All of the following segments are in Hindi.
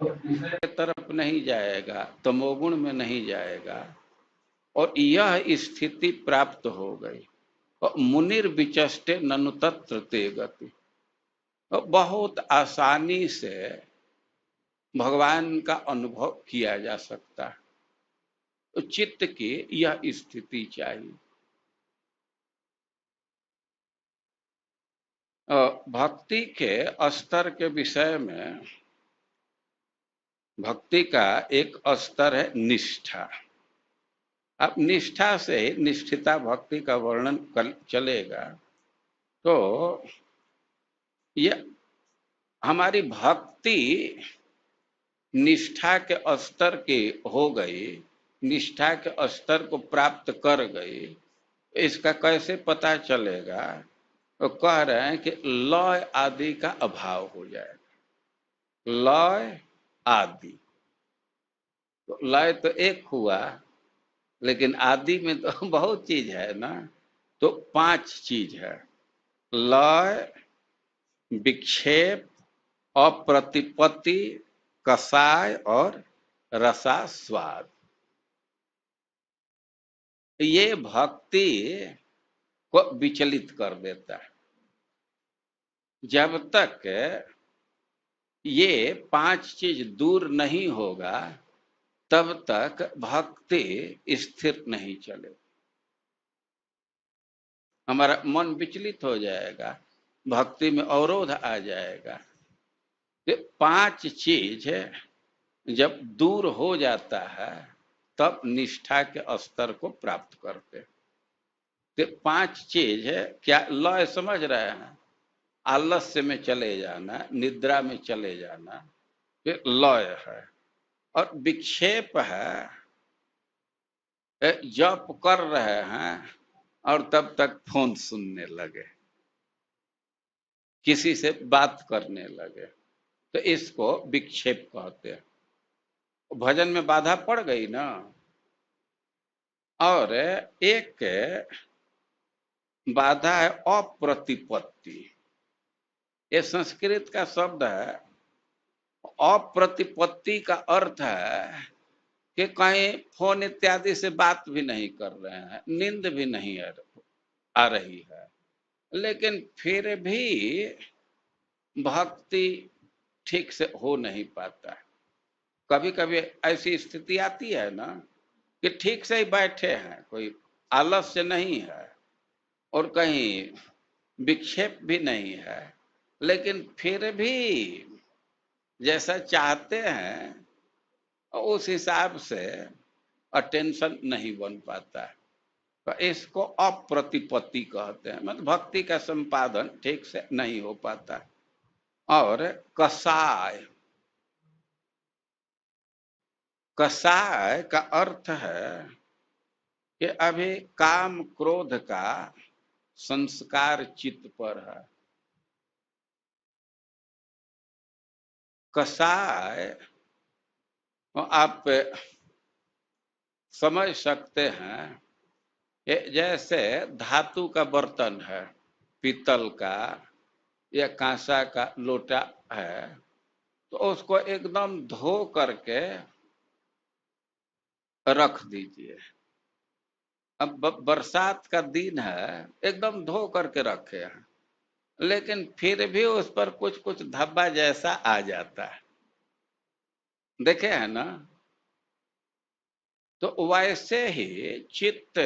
के तरफ नहीं जाएगा, तमोगुण में नहीं जाएगा, और यह स्थिति प्राप्त हो गई। और मुनिर विचष्टे ननु तत्र ते गति, और बहुत आसानी से भगवान का अनुभव किया जा सकता है। तो चित्त की यह स्थिति चाहिए। भक्ति के स्तर के विषय में, भक्ति का एक स्तर है निष्ठा। अब निष्ठा से निष्ठिता भक्ति का वर्णन चलेगा। तो ये हमारी भक्ति निष्ठा के स्तर की हो गई, निष्ठा के स्तर को प्राप्त कर गई, इसका कैसे पता चलेगा? तो कह रहे हैं कि लय आदि का अभाव हो जाएगा। लय आदि, तो लय तो एक हुआ, लेकिन आदि में तो बहुत चीज है ना। तो 5 चीज है: लय, विक्षेप, अप्रतिपत्ति, कसाय और रसास्वाद। ये भक्ति को विचलित कर देता है। जब तक ये 5 चीज दूर नहीं होगा, तब तक भक्ति स्थिर नहीं चलेगी। हमारा मन विचलित हो जाएगा, भक्ति में अवरोध आ जाएगा। तो 5 चीज जब दूर हो जाता है, तब निष्ठा के स्तर को प्राप्त करते हैं। तो 5 चीज है क्या? लय समझ रहे हैं? आलस्य में चले जाना, निद्रा में चले जाना, फिर लय है। और विक्षेप है, जप कर रहे हैं और तब तक फोन सुनने लगे, किसी से बात करने लगे, तो इसको विक्षेप कहते हैं। भजन में बाधा पड़ गई ना। और एक बाधा है अप्रतिपत्ति। ये संस्कृत का शब्द है। अप्रतिपत्ति का अर्थ है कि कहीं फोन इत्यादि से बात भी नहीं कर रहे हैं, नींद भी नहीं आ रही है, लेकिन फिर भी भक्ति ठीक से हो नहीं पाता। कभी कभी ऐसी स्थिति आती है ना कि ठीक से ही बैठे हैं, कोई आलस्य नहीं है और कहीं विक्षेप भी नहीं है, लेकिन फिर भी जैसा चाहते हैं उस हिसाब से अटेंशन नहीं बन पाता है। तो इसको अप्रतिपत्ति कहते हैं, मतलब भक्ति का संपादन ठीक से नहीं हो पाता। और कसाय, कसाय का अर्थ है कि अभी काम क्रोध का संस्कार चित्त पर है। कसाय आप समझ सकते हैं कि जैसे धातु का बर्तन है, पीतल का या कांसा का लोटा है, तो उसको एकदम धो करके रख दीजिए। अब बरसात का दिन है, एकदम धो करके रखे हैं, लेकिन फिर भी उस पर कुछ कुछ धब्बा जैसा आ जाता है, देखे है ना। तो वैसे ही चित्त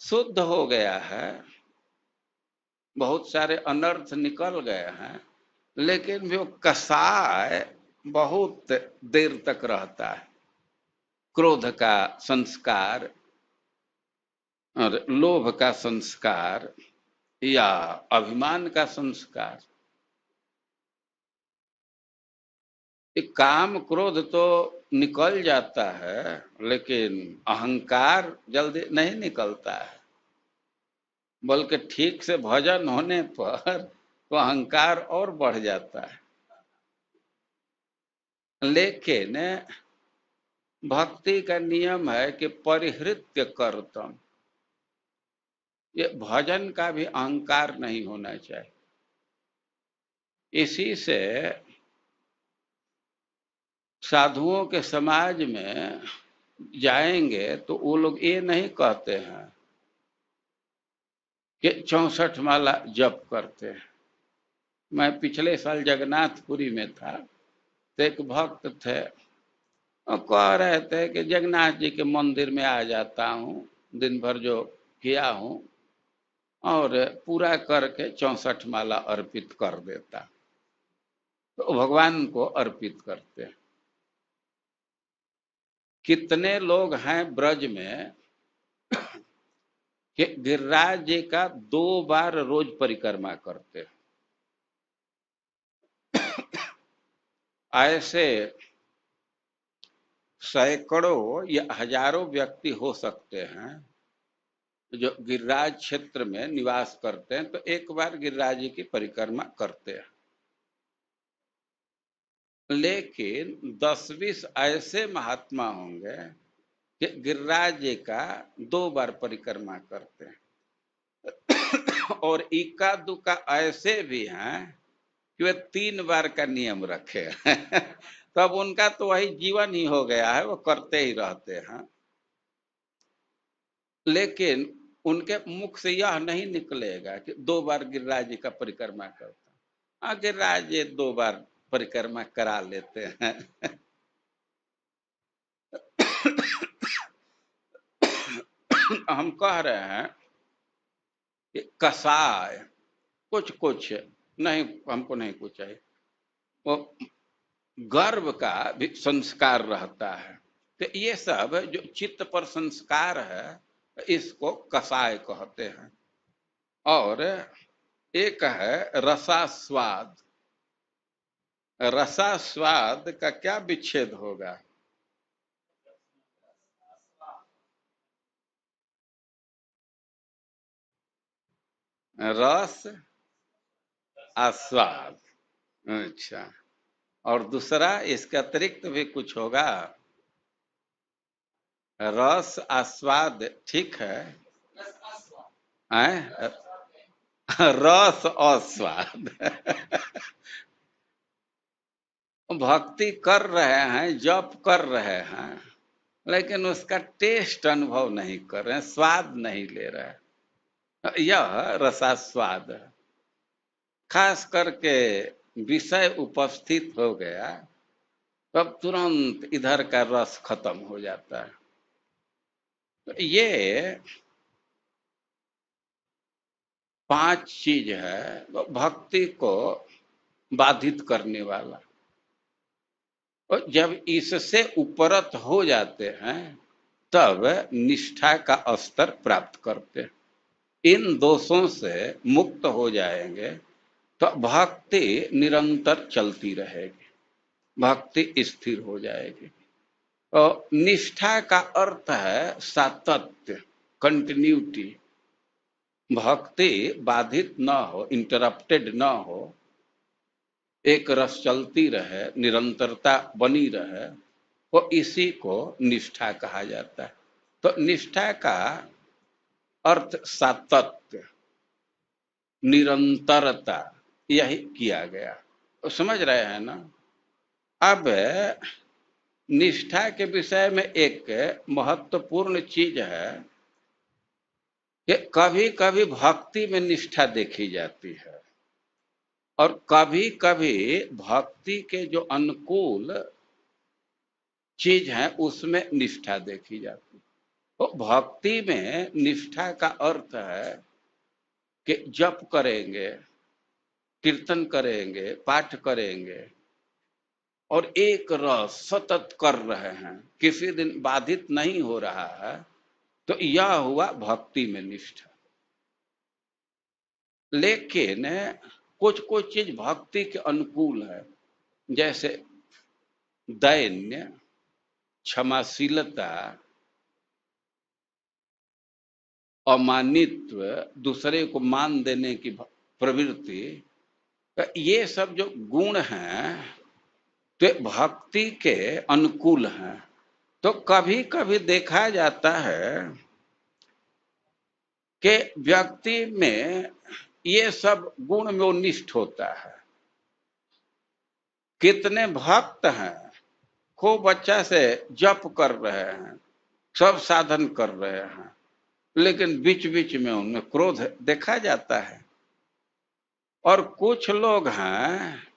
शुद्ध हो गया है, बहुत सारे अनर्थ निकल गए हैं, लेकिन भी वो कसाय बहुत देर तक रहता है। क्रोध का संस्कार और लोभ का संस्कार या अभिमान का संस्कार। काम क्रोध तो निकल जाता है, लेकिन अहंकार जल्दी नहीं निकलता है, बल्कि ठीक से भजन होने पर तो अहंकार और बढ़ जाता है। लेकिन भक्ति का नियम है कि परिहृत्य कर्तम, ये भजन का भी अहंकार नहीं होना चाहिए। इसी से साधुओं के समाज में जाएंगे तो वो लोग ये नहीं कहते हैं कि 64 माला जप करते हैं। मैं पिछले साल जगन्नाथपुरी में था तो एक भक्त थे और कह रहे थे कि जगन्नाथ जी के मंदिर में आ जाता हूँ, दिन भर जो किया हूँ और पूरा करके 64 माला अर्पित कर देता, तो भगवान को अर्पित करते हैं। कितने लोग हैं ब्रज में कि गिरिराज जी का 2 बार रोज परिक्रमा करते हैं। ऐसे सैकड़ों या हजारों व्यक्ति हो सकते हैं जो गिरिराज क्षेत्र में निवास करते हैं, तो एक बार गिरिराज जी की परिक्रमा करते हैं। लेकिन 10-20 ऐसे महात्मा होंगे कि गिरिराज जी का 2 बार परिक्रमा करते हैं और इक्का दुक्का ऐसे भी हैं कि वे 3 बार का नियम रखे तब उनका तो वही जीवन ही हो गया है, वो करते ही रहते हैं। लेकिन उनके मुख से यह नहीं निकलेगा कि 2 बार गिरिराज जी का परिक्रमा करता। हाँ, गिरिराज जी 2 बार परिक्रमा करा लेते हैं हम कह रहे हैं कि कसाय कुछ कुछ नहीं, हमको नहीं कुछ चाहिए, वो गर्व का भी संस्कार रहता है। तो ये सब जो चित्त पर संस्कार है इसको कसाय कहते हैं। और एक है रसास्वाद। रसास्वाद का क्या विच्छेद होगा? रस आस्वाद। अच्छा, और दूसरा इसके अतिरिक्त भी कुछ होगा? रस आस्वाद, ठीक है। हैं? रस आस्वाद भक्ति कर रहे हैं, जप कर रहे हैं, लेकिन उसका टेस्ट अनुभव नहीं कर रहे हैं, स्वाद नहीं ले रहे हैं, यह रसास्वाद है। खास करके विषय उपस्थित हो गया तब तुरंत इधर का रस खत्म हो जाता है। तो ये 5 चीज है भक्ति को बाधित करने वाला। और जब इससे उपरत हो जाते हैं तब निष्ठा का स्तर प्राप्त करते हैं। इन दोषों से मुक्त हो जाएंगे तो भक्ति निरंतर चलती रहेगी, भक्ति स्थिर हो जाएगी। और निष्ठा का अर्थ है सातत्य, कंटिन्यूटी। भक्ति बाधित न हो, इंटरप्टेड न हो, एक रस चलती रहे, निरंतरता बनी रहे, वो इसी को निष्ठा कहा जाता है। तो निष्ठा का अर्थ सातत्य, निरंतरता, यही किया गया। तो समझ रहे हैं ना? अब निष्ठा के विषय में एक महत्वपूर्ण चीज है कि कभी कभी भक्ति में निष्ठा देखी जाती है और कभी कभी भक्ति के जो अनुकूल चीज है उसमें निष्ठा देखी जाती है। तो भक्ति में निष्ठा का अर्थ है कि जप करेंगे, कीर्तन करेंगे, पाठ करेंगे और एक रस सतत कर रहे हैं, किसी दिन बाधित नहीं हो रहा है, तो यह हुआ भक्ति में निष्ठा। लेकिन कुछ कुछ चीज भक्ति के अनुकूल है, जैसे दैन्य, क्षमाशीलता, अमानित्व, दूसरे को मान देने की प्रवृत्ति, ये सब जो गुण हैं तो भक्ति के अनुकूल हैं। तो कभी कभी देखा जाता है कि व्यक्ति में ये सब गुण में वो निष्ठ होता है। कितने भक्त हैं, खूब बच्चा से जप कर रहे हैं, सब साधन कर रहे हैं, लेकिन बीच बीच में उनमें क्रोध देखा जाता है। और कुछ लोग हैं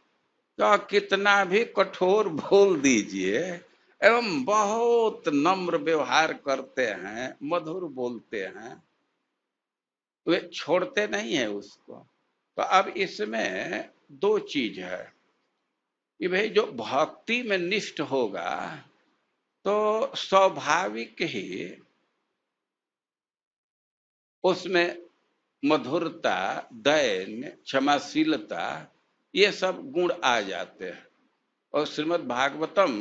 तो कितना भी कठोर बोल दीजिए एवं बहुत नम्र व्यवहार करते हैं, मधुर बोलते हैं, वे छोड़ते नहीं है उसको। तो अब इसमें दो चीज है कि भाई जो भक्ति में निष्ठ होगा तो स्वाभाविक ही उसमें मधुरता, दैन्य, क्षमाशीलता, ये सब गुण आ जाते हैं। और श्रीमद् भागवतम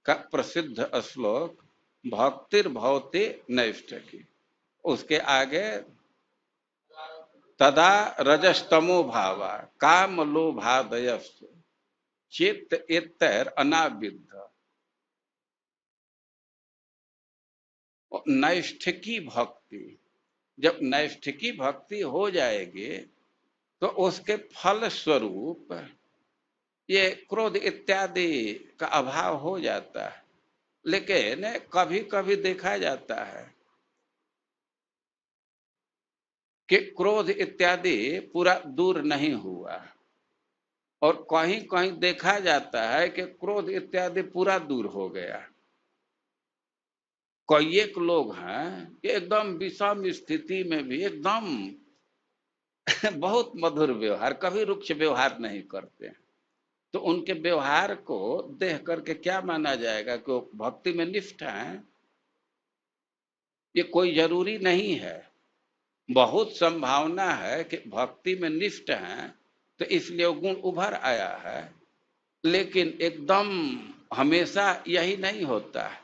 का प्रसिद्ध श्लोक भक्तिर्भवति नैष्ठिकी, उसके आगे तदा रजस्तमो भावा काम लोभादयस् चित्त इत्तर अनाविद्ध। नैष्ठिकी भक्ति, जब नैष्ठिकी भक्ति हो जाएगी तो उसके फल स्वरूप ये क्रोध इत्यादि का अभाव हो जाता है। लेकिन कभी कभी देखा जाता है कि क्रोध इत्यादि पूरा दूर नहीं हुआ, और कहीं कहीं देखा जाता है कि क्रोध इत्यादि पूरा दूर हो गया। कई एक लोग हैं कि एकदम विषम स्थिति में भी एकदम बहुत मधुर व्यवहार, कभी रुक्ष व्यवहार नहीं करते। तो उनके व्यवहार को देख करके क्या माना जाएगा कि वो भक्ति में निष्ठ हैं? ये कोई जरूरी नहीं है। बहुत संभावना है कि भक्ति में निष्ठ हैं तो इसलिए गुण उभर आया है, लेकिन एकदम हमेशा यही नहीं होता है।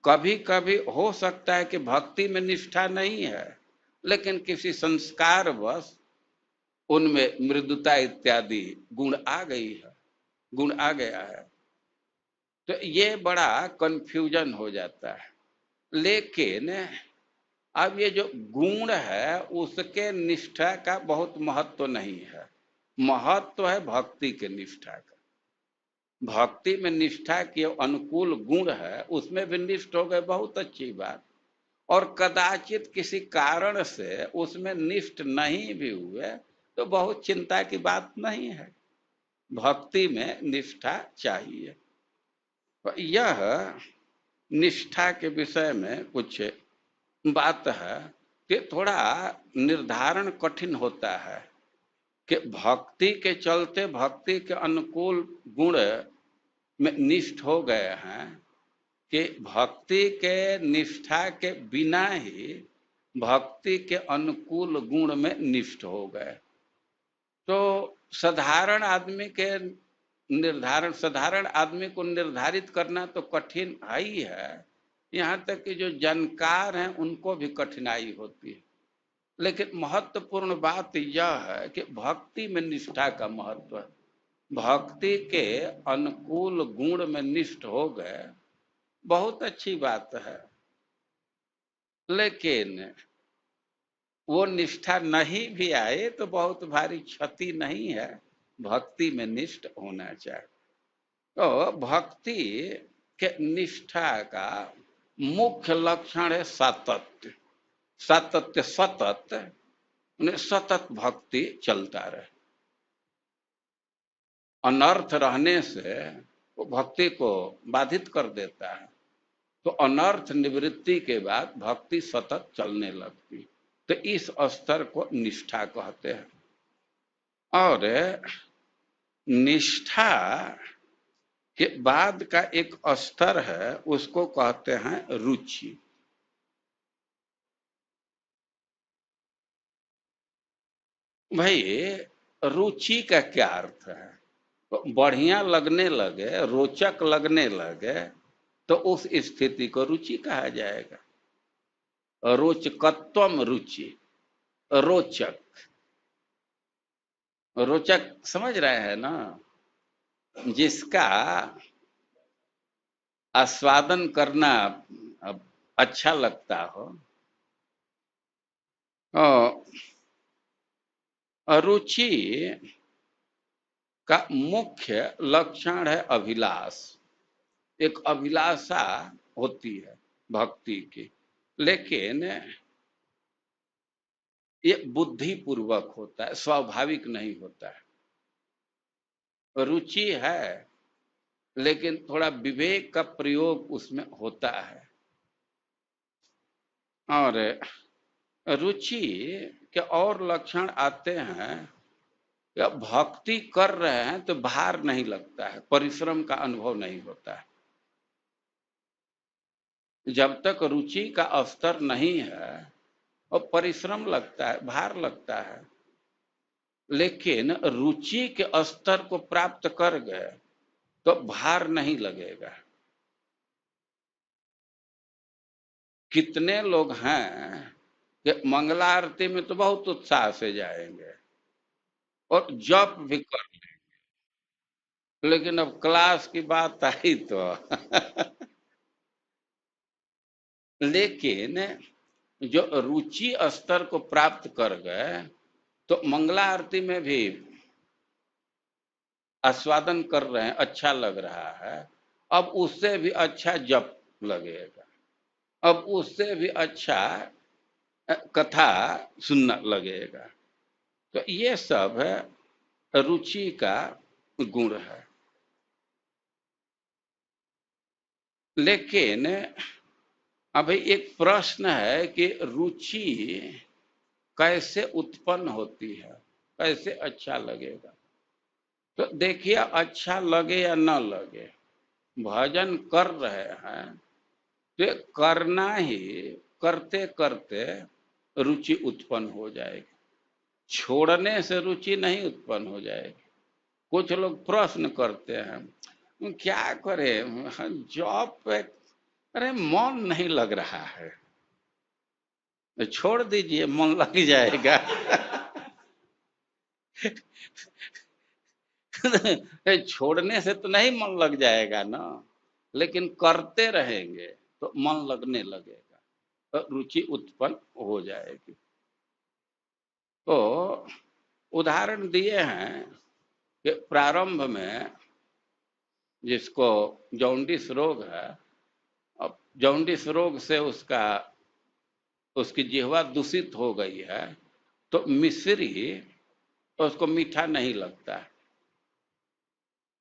कभी कभी हो सकता है कि भक्ति में निष्ठा नहीं है, लेकिन किसी संस्कारवश उनमें मृदुता इत्यादि गुण आ गई है, गुण आ गया है। तो ये बड़ा कंफ्यूजन हो जाता है। लेकिन अब ये जो गुण है उसके निष्ठा का बहुत महत्व नहीं है, महत्व है भक्ति के निष्ठा का। भक्ति में निष्ठा के अनुकूल गुण है, उसमें भी निष्ठ हो गए, बहुत अच्छी बात। और कदाचित किसी कारण से उसमें निष्ठ नहीं भी हुए तो बहुत चिंता की बात नहीं है, भक्ति में निष्ठा चाहिए। यह निष्ठा के विषय में कुछ बात है कि थोड़ा निर्धारण कठिन होता है कि भक्ति के चलते भक्ति के अनुकूल गुण में निष्ठ हो गए हैं कि भक्ति के निष्ठा के बिना ही भक्ति के अनुकूल गुण में निष्ठ हो गए। तो साधारण आदमी को निर्धारित करना तो कठिन ही है। यहाँ तक कि जो जानकार हैं उनको भी कठिनाई होती है। लेकिन महत्वपूर्ण बात यह है कि भक्ति में निष्ठा का महत्व है। भक्ति के अनुकूल गुण में निष्ठ हो गए, बहुत अच्छी बात है। लेकिन वो निष्ठा नहीं भी आए तो बहुत भारी क्षति नहीं है, भक्ति में निष्ठ होना चाहिए। तो भक्ति के निष्ठा का मुख्य लक्षण है सातत्य। सातत्य, सतत सतत भक्ति चलता रहे। अनर्थ रहने से वो भक्ति को बाधित कर देता है, तो अनर्थ निवृत्ति के बाद भक्ति सतत चलने लगती, तो इस स्तर को निष्ठा कहते हैं। और निष्ठा के बाद का एक स्तर है, उसको कहते हैं रुचि। भाई रुचि का क्या अर्थ है? तो बढ़िया लगने लगे, रोचक लगने लगे तो उस स्थिति को रुचि कहा जाएगा। रोचकत्वम रुचि, रोचक, रोचक समझ रहे हैं ना? जिसका आस्वादन करना अच्छा लगता हो। रुचि का मुख्य लक्षण है अभिलाष। एक अभिलाषा होती है भक्ति की, लेकिन ये बुद्धि पूर्वक होता है, स्वाभाविक नहीं होता है। रुचि है लेकिन थोड़ा विवेक का प्रयोग उसमें होता है। और रुचि के और लक्षण आते हैं कि भक्ति कर रहे हैं तो भार नहीं लगता है, परिश्रम का अनुभव नहीं होता है। जब तक रुचि का स्तर नहीं है और परिश्रम लगता है, भार लगता है। लेकिन रुचि के स्तर को प्राप्त कर गए तो भार नहीं लगेगा। कितने लोग हैं कि मंगला आरती में तो बहुत उत्साह से जाएंगे और जप भी कर लेंगे, लेकिन अब क्लास की बात आई तो लेकिन जो रुचि स्तर को प्राप्त कर गए तो मंगला आरती में भी आस्वादन कर रहे हैं, अच्छा लग रहा है। अब उससे भी अच्छा जप लगेगा, अब उससे भी अच्छा कथा सुनना लगेगा। तो ये सब है रुचि का गुण है। लेकिन अभी एक प्रश्न है कि रुचि कैसे उत्पन्न होती है, कैसे अच्छा लगेगा। तो देखिए, अच्छा लगे या न लगे, भजन कर रहे हैं तो करना ही, करते करते रुचि उत्पन्न हो जाएगी, छोड़ने से रुचि नहीं उत्पन्न हो जाएगी। कुछ लोग प्रश्न करते हैं, क्या करें जॉब पे, अरे मन नहीं लग रहा है, छोड़ दीजिए, मन लग जाएगा छोड़ने से तो नहीं मन लग जाएगा ना, लेकिन करते रहेंगे तो मन लगने लगेगा, तो रुचि उत्पन्न हो जाएगी। तो उदाहरण दिए हैं कि प्रारंभ में जिसको जॉन्डिस रोग है, अब जॉन्डिस रोग से उसकी जिह्वा दूषित हो गई है, तो मिश्री उसको मीठा नहीं लगता है,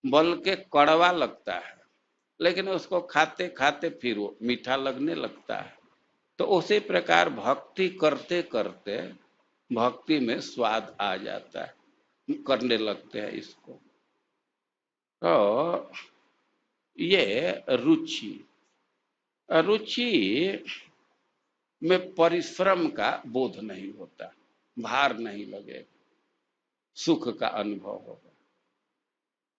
बल्कि कड़वा लगता है। लेकिन उसको खाते खाते फिर वो मीठा लगने लगता है। तो उसी प्रकार भक्ति करते करते भक्ति में स्वाद आ जाता है, करने लगते हैं इसको। तो ये रुचि, रुचि में परिश्रम का बोध नहीं होता, भार नहीं लगेगा, सुख का अनुभव होगा।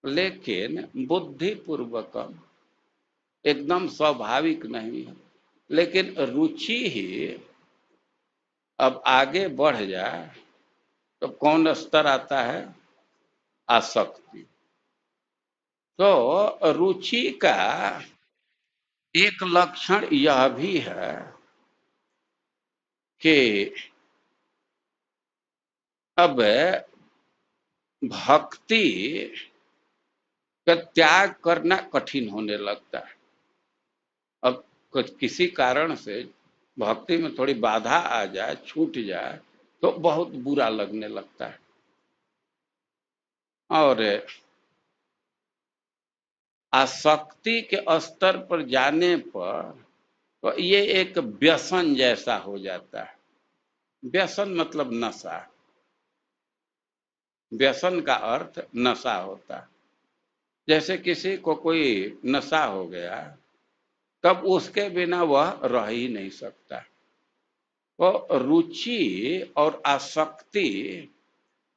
लेकिन बुद्धि पूर्वकम एकदम स्वाभाविक नहीं है। लेकिन रुचि ही अब आगे बढ़ जाए तो कौन स्तर आता है, आसक्ति। तो रुचि का एक लक्षण यह भी है कि अब भक्ति का त्याग करना कठिन होने लगता है। अब किसी कारण से भक्ति में थोड़ी बाधा आ जाए, छूट जाए, तो बहुत बुरा लगने लगता है। और आसक्ति के स्तर पर जाने पर तो ये एक व्यसन जैसा हो जाता है। व्यसन मतलब नशा, व्यसन का अर्थ नशा होता है। जैसे किसी को कोई नशा हो गया, तब उसके बिना वह रह ही नहीं सकता। तो रुचि और आसक्ति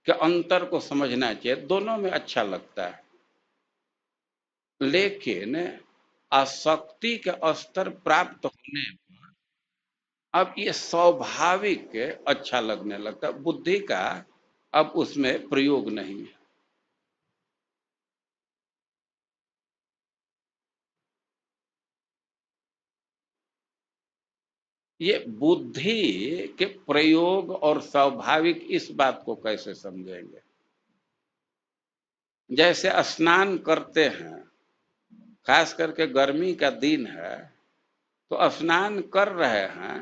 के अंतर को समझना चाहिए। दोनों में अच्छा लगता है, लेकिन आसक्ति के स्तर प्राप्त होने पर अब ये स्वाभाविक अच्छा लगने लगता है, बुद्धि का अब उसमें प्रयोग नहीं है। ये बुद्धि के प्रयोग और स्वाभाविक, इस बात को कैसे समझेंगे। जैसे स्नान करते हैं, खास करके गर्मी का दिन है तो स्नान कर रहे हैं,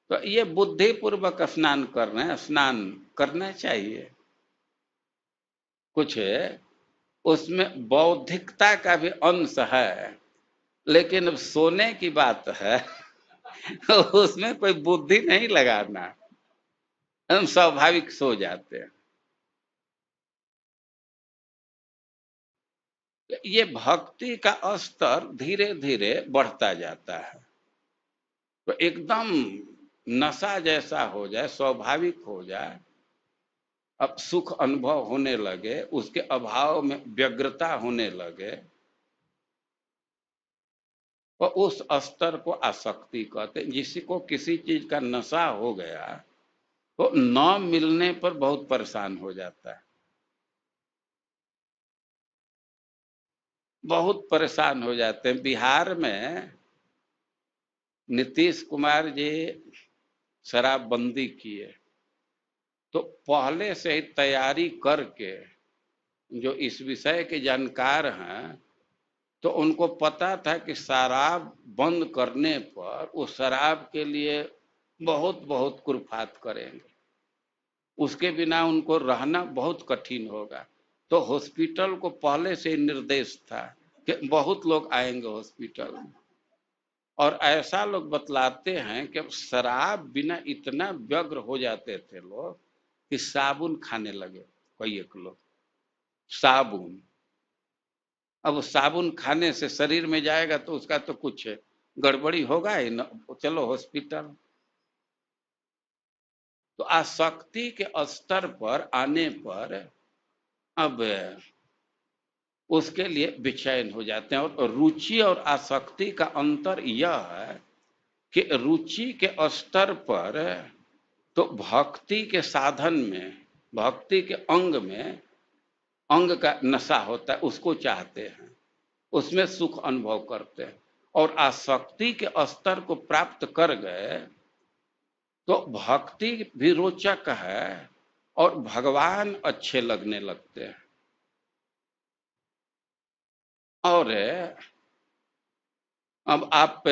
तो ये बुद्धिपूर्वक स्नान कर रहे हैं, स्नान करना चाहिए। कुछ उसमें बौद्धिकता का भी अंश है, लेकिन अब सोने की बात है उसमें कोई बुद्धि नहीं लगाना, हम स्वाभाविक सो जाते हैं। ये भक्ति का स्तर धीरे धीरे बढ़ता जाता है, तो एकदम नशा जैसा हो जाए, स्वाभाविक हो जाए, अब सुख अनुभव होने लगे, उसके अभाव में व्यग्रता होने लगे, और उस स्तर को आसक्ति कहते हैं। जिसको किसी चीज का नशा हो गया तो न मिलने पर बहुत परेशान हो जाता है, बहुत परेशान हो जाते हैं। बिहार में नीतीश कुमार जी शराबबंदी किए, तो पहले से ही तैयारी करके जो इस विषय के जानकार हैं, तो उनको पता था कि शराब बंद करने पर वो शराब के लिए बहुत बहुत कुर्फात करेंगे, उसके बिना उनको रहना बहुत कठिन होगा। तो हॉस्पिटल को पहले से निर्देश था कि बहुत लोग आएंगे हॉस्पिटल में, और ऐसा लोग बतलाते हैं कि शराब बिना इतना व्यग्र हो जाते थे लोग कि साबुन खाने लगे कई एक लोग, साबुन। अब साबुन खाने से शरीर में जाएगा तो उसका तो कुछ गड़बड़ी होगा ही न, चलो हॉस्पिटल। तो आसक्ति के स्तर पर आने पर अब उसके लिए बेचैन हो जाते हैं। और रुचि और आसक्ति का अंतर यह है कि रुचि के स्तर पर तो भक्ति के साधन में, भक्ति के अंग में अंग का नशा होता है, उसको चाहते हैं, उसमें सुख अनुभव करते हैं। और आसक्ति के स्तर को प्राप्त कर गए तो भक्ति भी रोचक है और भगवान अच्छे लगने लगते हैं। और अब आप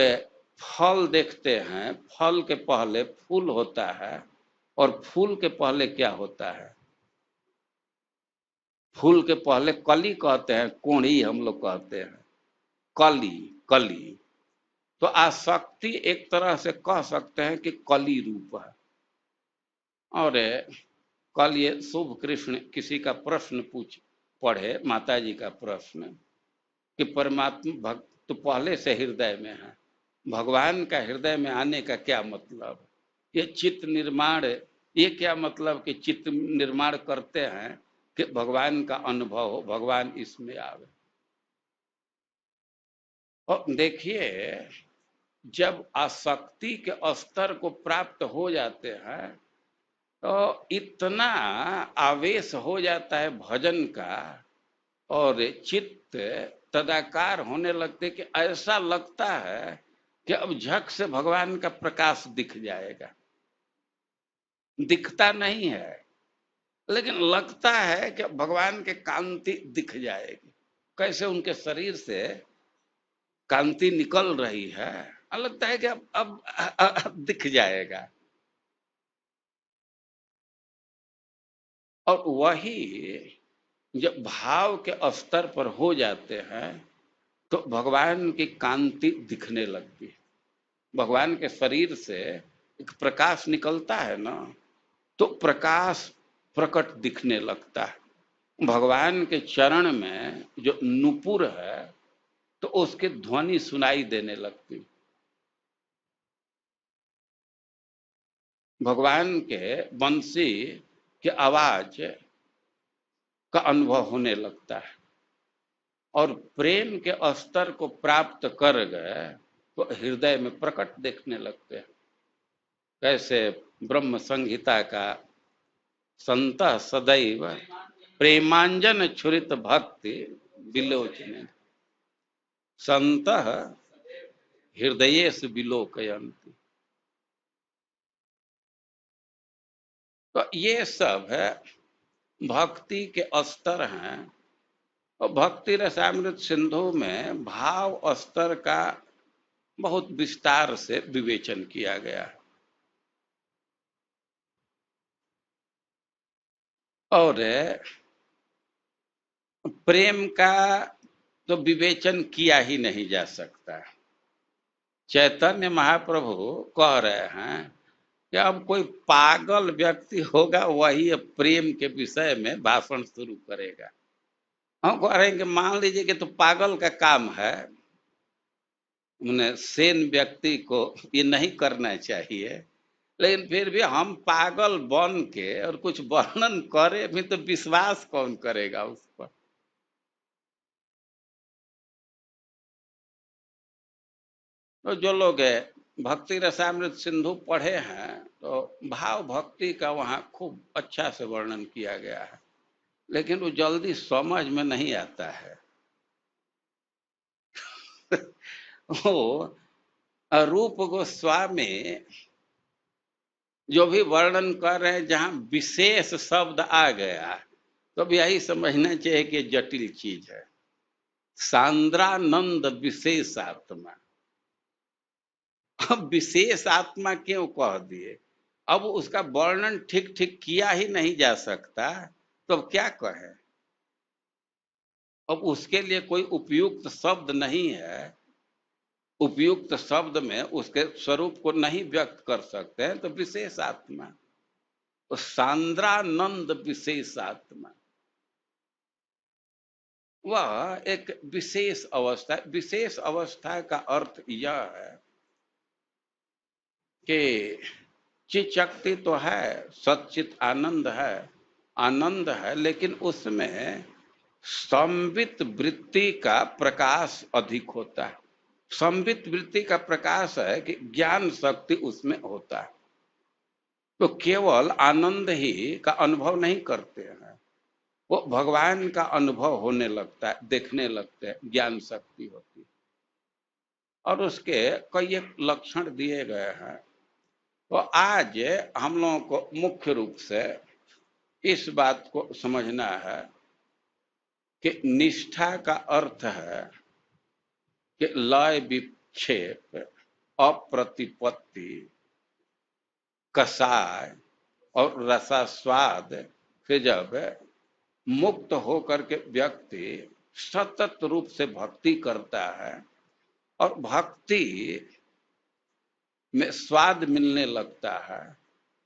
फल देखते हैं, फल के पहले फूल होता है, और फूल के पहले क्या होता है? फूल के पहले कली कहते हैं, कोढ़ी हम लोग कहते हैं, कली, कली। तो आसक्ति एक तरह से कह सकते हैं कि कली रूप है। और कल ये शुभ कृष्ण किसी का प्रश्न पढ़े, माता जी का प्रश्न, कि परमात्मा भक्त तो पहले से हृदय में है, भगवान का हृदय में आने का क्या मतलब? ये चित्त निर्माण, ये क्या मतलब कि चित्त निर्माण करते हैं कि भगवान का अनुभव हो, भगवान इसमें आवे। और देखिए, जब आसक्ति के स्तर को प्राप्त हो जाते हैं तो इतना आवेश हो जाता है भजन का, और चित्त तदाकार होने लगते कि ऐसा लगता है कि अब झक से भगवान का प्रकाश दिख जाएगा। दिखता नहीं है, लेकिन लगता है कि भगवान के कांति दिख जाएगी। कैसे उनके शरीर से कांति निकल रही है, लगता है कि अब दिख जाएगा। और वही जब भाव के स्तर पर हो जाते हैं तो भगवान की कांति दिखने लगती है। भगवान के शरीर से एक प्रकाश निकलता है ना, तो प्रकाश प्रकट दिखने लगता है। भगवान के चरण में जो नुपुर है तो उसकी ध्वनि सुनाई देने लगती, भगवान के बंसी की आवाज का अनुभव होने लगता है। और प्रेम के स्तर को प्राप्त कर गए तो हृदय में प्रकट देखने लगते हैं। कैसे ब्रह्म संहिता का संत सदैव प्रेमांजन छुरित भक्ति विलोचने, संत हृदय से विलोकयंती। तो ये सब है भक्ति के स्तर हैं और भक्ति रसामृत सिंधु में भाव स्तर का बहुत विस्तार से विवेचन किया गया और प्रेम का तो विवेचन किया ही नहीं जा सकता। चैतन्य महाप्रभु कह रहे हैं कि अब कोई पागल व्यक्ति होगा वही अब प्रेम के विषय में भाषण शुरू करेगा। हम कह रहे हैं कि मान लीजिए कि तो पागल का काम है, उन्हें सेन व्यक्ति को ये नहीं करना चाहिए, लेकिन फिर भी हम पागल बन के और कुछ वर्णन करें भी तो विश्वास कौन करेगा उस पर। तो जो लोग भक्ति रसामृत सिंधु पढ़े हैं तो भाव भक्ति का वहां खूब अच्छा से वर्णन किया गया है, लेकिन वो जल्दी समझ में नहीं आता है। वो रूप गोस्वामी जो भी वर्णन कर रहे हैं जहां विशेष शब्द आ गया तो अब यही समझना चाहिए कि जटिल चीज है। सांद्रानंद विशेष आत्मा, अब विशेष आत्मा क्यों कह दिए? अब उसका वर्णन ठीक ठीक किया ही नहीं जा सकता तो अब क्या कहे? अब उसके लिए कोई उपयुक्त शब्द नहीं है, उपयुक्त शब्द में उसके स्वरूप को नहीं व्यक्त कर सकते हैं, तो विशेष आत्मा, तो सांद्रानंद विशेष आत्मा वह एक विशेष अवस्था। विशेष अवस्था का अर्थ यह है कि चित शक्ति तो है, सच्चित आनंद है, आनंद है, लेकिन उसमें संवित वृत्ति का प्रकाश अधिक होता है। संवित वृत्ति का प्रकाश है कि ज्ञान शक्ति उसमें होता है, तो केवल आनंद ही का अनुभव नहीं करते हैं, वो भगवान का अनुभव होने लगता है, देखने लगते हैं, ज्ञान शक्ति होती है। और उसके कई एक लक्षण दिए गए हैं। तो आज हम लोगों को मुख्य रूप से इस बात को समझना है कि निष्ठा का अर्थ है कि लय विक्षेप, अप्रतिपत्ति, कसाय और रसास्वाद से जब मुक्त होकर के व्यक्ति सतत रूप से भक्ति करता है और भक्ति में स्वाद मिलने लगता है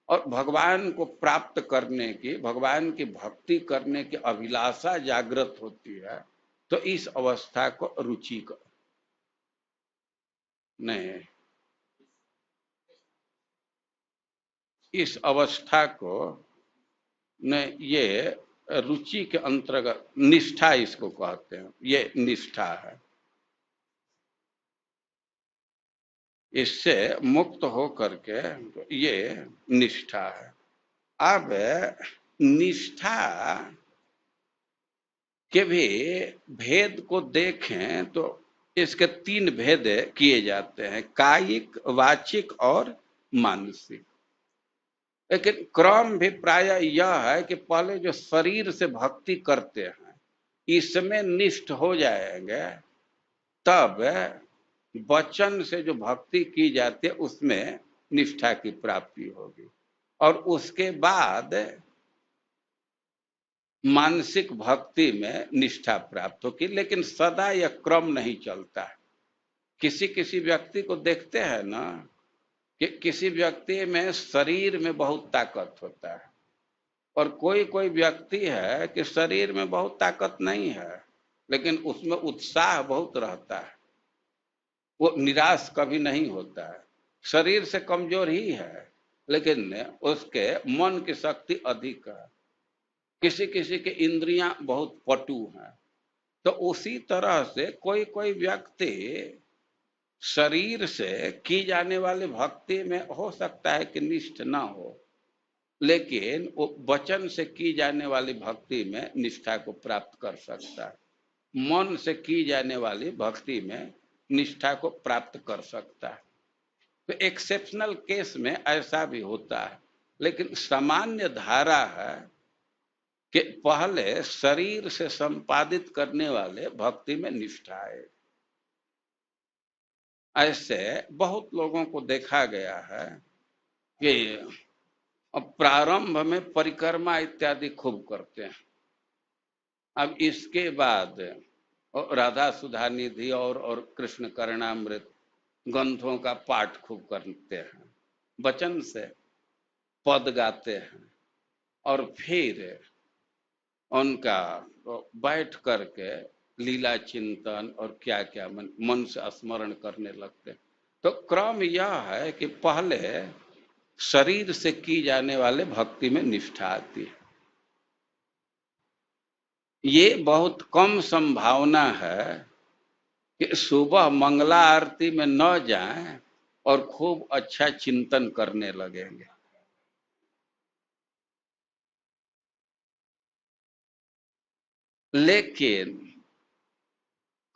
और भगवान को प्राप्त करने की, भगवान की भक्ति करने की अभिलाषा जागृत होती है, तो इस अवस्था को रुचि नहीं, इस अवस्था को ने ये रुचि के अंतर्गत निष्ठा इसको कहते हैं, ये निष्ठा है। इससे मुक्त हो करके तो ये निष्ठा है। अब निष्ठा के भी भेद को देखें तो इसके तीन भेद किए जाते हैं, कायिक, वाचिक और मानसिक। लेकिन क्रम भी प्राय यह है कि पहले जो शरीर से भक्ति करते हैं इसमें निष्ठ हो जाएंगे, तब वचन से जो भक्ति की जाती है उसमें निष्ठा की प्राप्ति होगी और उसके बाद मानसिक भक्ति में निष्ठा प्राप्त होगी। लेकिन सदा यह क्रम नहीं चलता है। किसी किसी व्यक्ति को देखते हैं ना कि किसी व्यक्ति में शरीर में बहुत ताकत होता है और कोई कोई व्यक्ति है कि शरीर में बहुत ताकत नहीं है लेकिन उसमें उत्साह बहुत रहता है, वो निराश कभी नहीं होता है। शरीर से कमजोर ही है लेकिन उसके मन की शक्ति अधिक है। किसी किसी के इंद्रियां बहुत पटु हैं। तो उसी तरह से कोई कोई व्यक्ति शरीर से की जाने वाली भक्ति में हो सकता है कि निष्ठ ना हो, लेकिन वो वचन से की जाने वाली भक्ति में निष्ठा को प्राप्त कर सकता है, मन से की जाने वाली भक्ति में निष्ठा को प्राप्त कर सकता है। तो एक्सेप्शनल केस में ऐसा भी होता है, लेकिन सामान्य धारा है कि पहले शरीर से संपादित करने वाले भक्ति में निष्ठा है। ऐसे बहुत लोगों को देखा गया है कि प्रारंभ में परिक्रमा इत्यादि खूब करते हैं, अब इसके बाद राधा सुधा निधि और कृष्ण करणामृत ग्रंथों का पाठ खूब करते हैं, वचन से पद गाते हैं, और फिर उनका बैठ करके लीला चिंतन और क्या क्या मन से स्मरण करने लगते। तो क्रम यह है कि पहले शरीर से की जाने वाले भक्ति में निष्ठा आती है। ये बहुत कम संभावना है कि सुबह मंगला आरती में न जाएं और खूब अच्छा चिंतन करने लगेंगे। लेकिन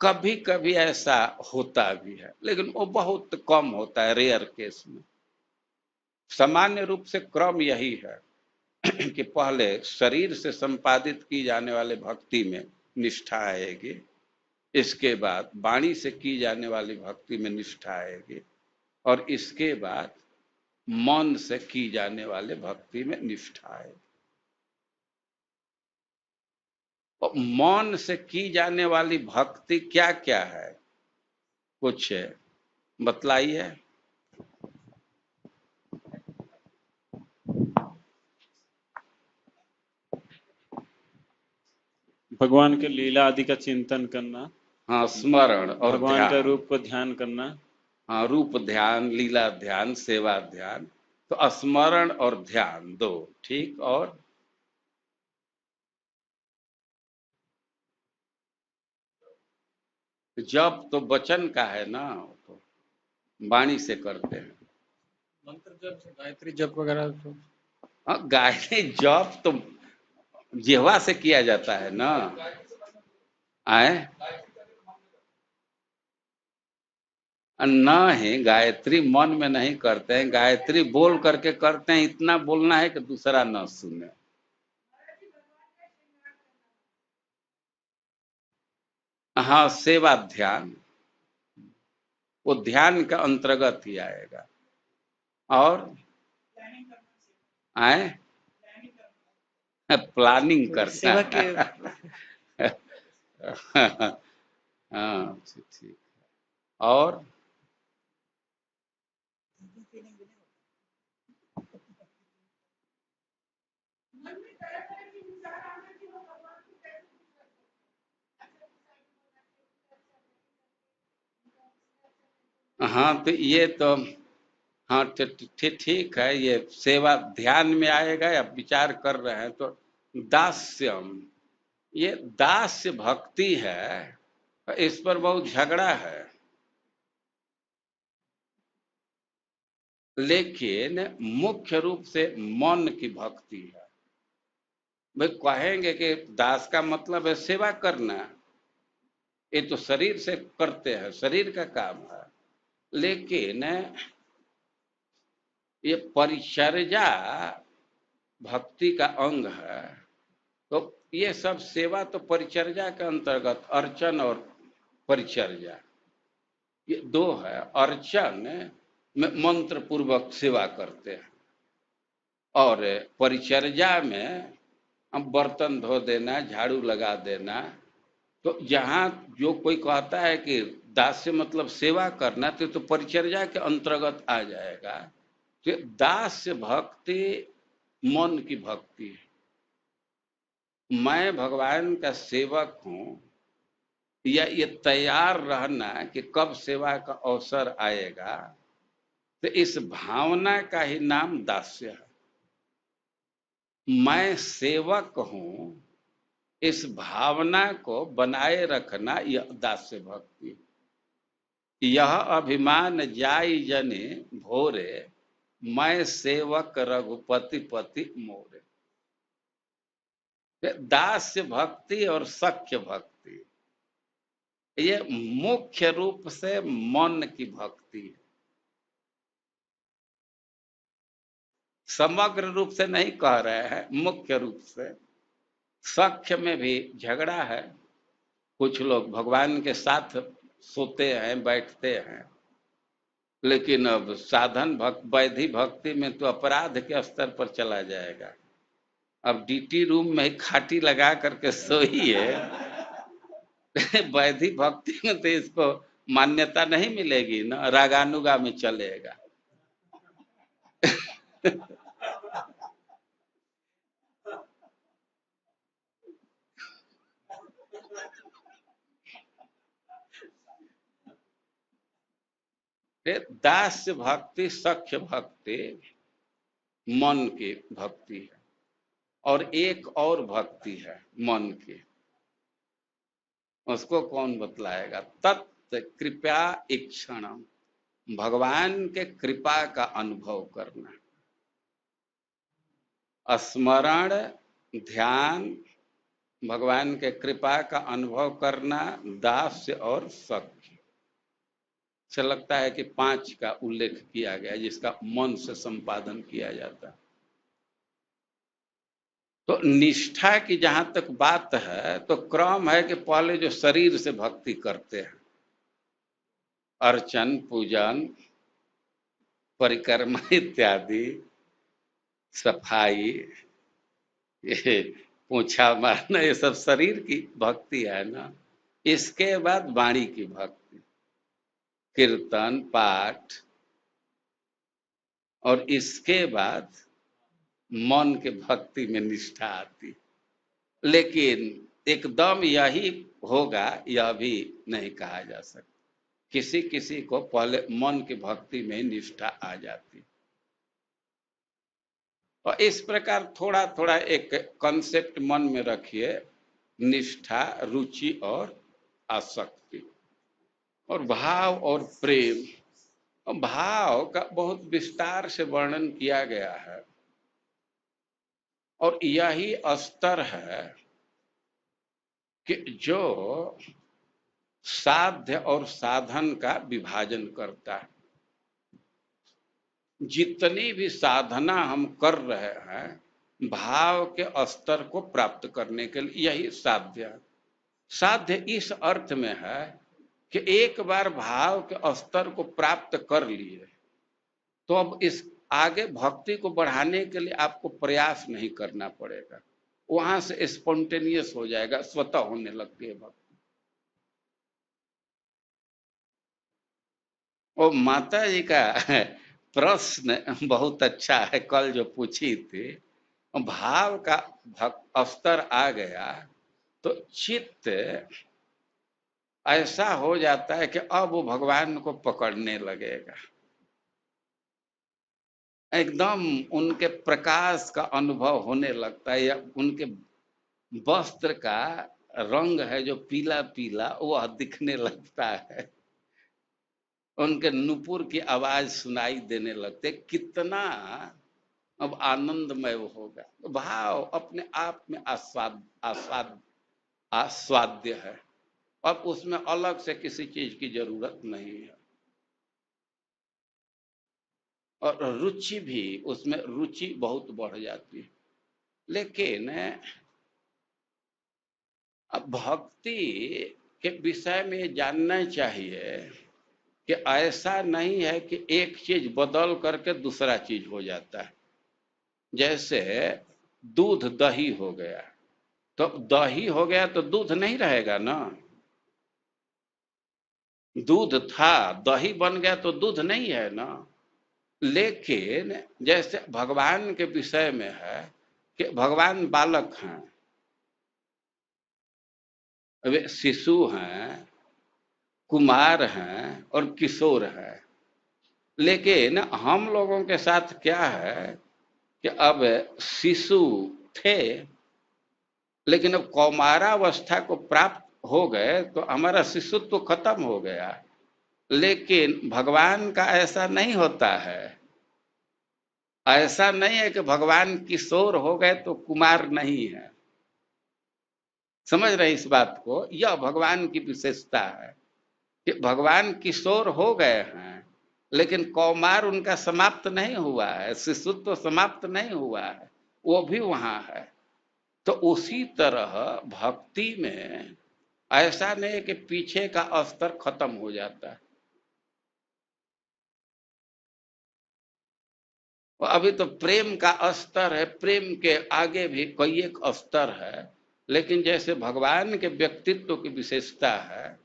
कभी कभी ऐसा होता भी है, लेकिन वो बहुत कम होता है, रेयर केस में। सामान्य रूप से क्रम यही है कि पहले शरीर से संपादित की जाने वाले भक्ति में निष्ठा आएगी, इसके बाद वाणी से की जाने वाली भक्ति में निष्ठा आएगी, और इसके बाद मन से की जाने वाले भक्ति में निष्ठा आएगी। और मन से की जाने वाली भक्ति क्या क्या है, कुछ बतलाइए। भगवान के लीला आदि का चिंतन करना, हाँ, स्मरण और भगवान का ध्यान। रूप को ध्यान करना। हाँ, रूप ध्यान, लीला ध्यान, सेवा ध्यान। तो स्मरण और ध्यान दो, ठीक। और जप तो वचन का है ना, तो वाणी से करते हैं। मंत्र जप, गायत्री जप वगैरह तो हाँ, गायत्री जप तो जिह्वा से किया जाता है ना। आए नहीं, गायत्री मन में नहीं करते हैं, गायत्री बोल करके करते हैं। इतना बोलना है कि दूसरा न सुने। हाँ, सेवा ध्यान वो ध्यान का अंतर्गत ही आएगा। और आए प्लानिंग करना सेवा के हाँ, ठीक। और हाँ, तो ये तो हाँ, ठीक है। ये सेवा ध्यान में आएगा या विचार कर रहे हैं तो दास्यम, ये दास्य भक्ति है, इस पर बहुत झगड़ा है। लेकिन मुख्य रूप से मन की भक्ति है। भाई कहेंगे कि दास का मतलब है सेवा करना, ये तो शरीर से करते हैं, शरीर का काम है। लेकिन ये परिचर्या भक्ति का अंग है। तो ये सब सेवा तो परिचर्या के अंतर्गत, अर्चन और परिचर्या ये दो है। अर्चन में मंत्र पूर्वक सेवा करते हैं, और परिचर्या में हम बर्तन धो देना, झाड़ू लगा देना। तो जहां जो कोई कहता है कि दास्य मतलब सेवा करना, तो परिचर्या के अंतर्गत आ जाएगा। तो दास्य भक्ति मन की भक्ति है। मैं भगवान का सेवक हूं, या ये तैयार रहना कि कब सेवा का अवसर आएगा, तो इस भावना का ही नाम दास्य है। मैं सेवक हूं, इस भावना को बनाए रखना यह दास्य भक्ति। यह अभिमान जाई जने भोरे, मैं सेवक रघुपति पति मोरे। दास्य भक्ति और सख्य भक्ति ये मुख्य रूप से मन की भक्ति है, समग्र रूप से नहीं कह रहे हैं, मुख्य रूप से। सख्य में भी झगड़ा है। कुछ लोग भगवान के साथ सोते हैं, बैठते हैं, लेकिन अब साधन वैधि भक्ति में तो अपराध के स्तर पर चला जाएगा। अब डीटी रूम में ही खाटी लगा करके सोई है। वैधि भक्ति में तो इसको मान्यता नहीं मिलेगी ना, रागानुगा में चलेगा। दास्य भक्ति, सख्य भक्ति मन की भक्ति है, और एक और भक्ति है मन की, उसको कौन बतलाएगा? तत् कृपया इक्षणम, भगवान के कृपा का अनुभव करना, स्मरण, ध्यान, भगवान के कृपा का अनुभव करना, दास्य और सख्य। से लगता है कि 5 का उल्लेख किया गया जिसका मन से संपादन किया जाता है। तो निष्ठा की जहां तक बात है तो क्रम है कि पहले जो शरीर से भक्ति करते हैं, अर्चन, पूजन, परिक्रमा इत्यादि, सफाई, ये पोछा मारना, ये सब शरीर की भक्ति है ना। इसके बाद वाणी की भक्ति, कीर्तन, पाठ, और इसके बाद मन के भक्ति में निष्ठा आती। लेकिन एकदम यही होगा यह भी नहीं कहा जा सकता। किसी किसी को पहले मन की भक्ति में निष्ठा आ जाती। और इस प्रकार थोड़ा थोड़ा एक कॉन्सेप्ट मन में रखिए, निष्ठा, रुचि और आसक्ति, और भाव और प्रेम। और भाव का बहुत विस्तार से वर्णन किया गया है, और यही स्तर है कि जो साध्य और साधन का विभाजन करता है। जितनी भी साधना हम कर रहे हैं भाव के स्तर को प्राप्त करने के लिए, यही साध्य है। साध्य इस अर्थ में है कि एक बार भाव के स्तर को प्राप्त कर लिए तो अब इस आगे भक्ति को बढ़ाने के लिए आपको प्रयास नहीं करना पड़ेगा, वहां से स्पॉन्टेनियस हो जाएगा, स्वतः होने लगती है भक्ति। और माता जी का प्रश्न बहुत अच्छा है, कल जो पूछी थी, भाव का स्तर आ गया तो चित्त ऐसा हो जाता है कि अब वो भगवान को पकड़ने लगेगा, एकदम उनके प्रकाश का अनुभव होने लगता है, या उनके वस्त्र का रंग है जो पीला पीला वह दिखने लगता है, उनके नुपुर की आवाज सुनाई देने लगते। कितना अब आनंदमय होगा। भाव अपने आप में आस्वाद्य है, अब उसमें अलग से किसी चीज की जरूरत नहीं है। और रुचि भी, उसमें रुचि बहुत बढ़ जाती है। लेकिन अब भक्ति के विषय में जानना चाहिए कि ऐसा नहीं है कि एक चीज बदल करके दूसरा चीज हो जाता है। जैसे दूध दही हो गया, तो दही हो गया तो दूध नहीं रहेगा ना, दूध था दही बन गया तो दूध नहीं है ना। लेकिन जैसे भगवान के विषय में है कि भगवान बालक हैं, वे शिशु हैं, कुमार हैं और किशोर हैं। लेकिन हम लोगों के साथ क्या है कि अब शिशु थे लेकिन अब कौमारावस्था को प्राप्त हो गए तो हमारा शिशुत्व तो खत्म हो गया। लेकिन भगवान का ऐसा नहीं होता है, ऐसा नहीं है कि भगवान किशोर हो गए तो कुमार नहीं है। समझ रहे इस बात को? यह भगवान की विशेषता है कि भगवान किशोर हो गए हैं लेकिन कौमार उनका समाप्त नहीं हुआ है, शिशुत्व तो समाप्त नहीं हुआ है, वो भी वहां है। तो उसी तरह भक्ति में ऐसा नहीं कि पीछे का स्तर खत्म हो जाता है। अभी तो प्रेम का स्तर है, प्रेम के आगे भी कई एक स्तर है, लेकिन जैसे भगवान के व्यक्तित्व की विशेषता है,